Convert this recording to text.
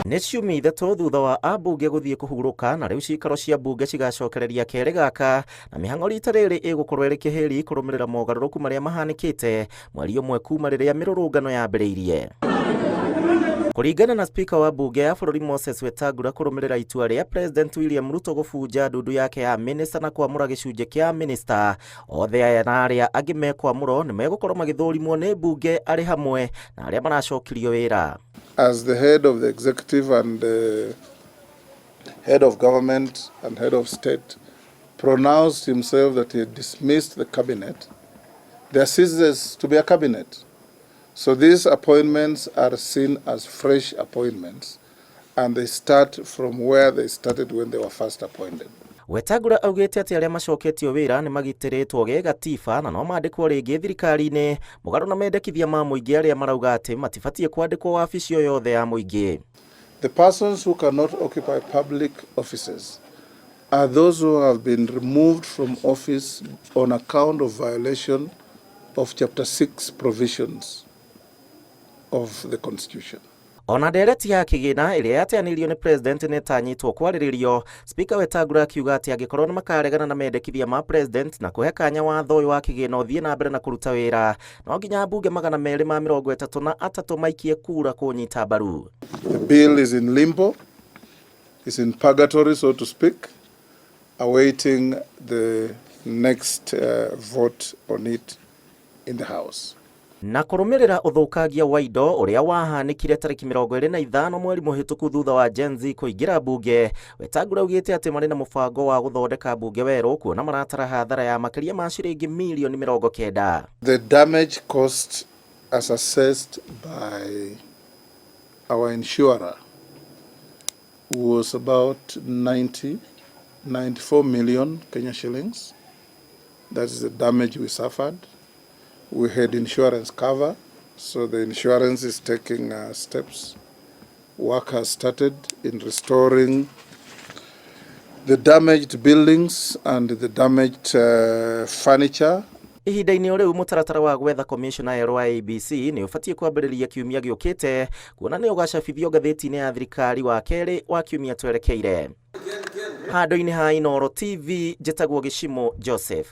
Nĩ ciumia ithatũ thutha wa ambunge gũthiĩ kũhurũka na rĩu cikaro cia mbunge cigacokereria kerĩ gaka na mĩhang'o rita rĩrĩ ĩgũkorwo ĩrĩ kĩhĩri kũrũmĩrĩra mogarũrũku marĩa mahanĩkĩte mweri ũmwe kuma rĩrĩa mĩrũrũngano yambĩrĩirie. Kũringana na spika wa bunge ya bũrũri Moses Wetangula kũrũmĩrĩra itua rĩa President William Ruto gũbunja ndundu yake ya minister na kwamũra gĩcunjĩ kĩa minister, othe aya na arĩa angĩ mekwamũrwo nĩ megũkorwo magĩthũrimwo nĩ bunge arĩ hamwe na arĩa maracokirio wĩra. As the head of the executive and head of government and head of state pronounced himself that he had dismissed the cabinet, there ceases to be a cabinet. So these appointments are seen as fresh appointments and they start from where they started when they were first appointed. Wetangula augĩte atĩ arĩa macoketio wĩra nĩ magitĩrĩtwo gĩgatiba na no mandĩkwo rĩngĩ thirikari-inĩ mũgarũ na mendekithia ma mũingĩ arĩa marauga atĩ matibatiĩ kwandĩkwo wabici o yothe ya mũingĩ. The persons who cannot occupy public offices are those who have been removed from office on account of violation of Chapter 6 provisions of the Constitution. Ona ndereti ya kĩgĩna ĩrĩa yateanĩirio nĩ president nĩ tanyĩtwo kwarĩrĩrio, spika Wetangula akiuga atĩ angĩkorwo nĩ makaregana na mendekithia ma president na kũhe kanya watho ũyũ wa kĩgĩna ũthiĩ na mbere na kũruta wĩra, no nginya mbunge 233 maikie kura kũnyita mbaru. The bill is in limbo, is in purgatory so to speak, awaiting the next vote on it in the House. Na kũrũmĩrĩra ũthũkangia wa indo ũrĩa wahanĩkire tarĩki 25 mweri mũhĩtũku thutha wa Gen Z kũingĩra bunge, Wetangula augĩte atĩ marĩ na mũbango wa gũthondeka bunge werũ kuona maratara hathara ya makĩria ma ciringi mirioni 90. The damage cost as assessed by our insurer was about 94 million Kenya shillings. That is the damage we suffered. We had insurance cover, so the insurance is taking steps. Work has started in restoring the damaged buildings and the damaged furniture. Ihinda-inĩ rĩu mũtaratara wa gwetha commissioner erũ wa ABC nĩ ũbatiĩ kwambĩrĩria kiumia gĩũkĩte kuona nĩ ũgacabithio ngathĩti-inĩ ya thirikari wa kerĩ wa kiumia twerekeire. Handũ-inĩ ha Inooro TV, njĩtagwo Gĩchimo Joseph.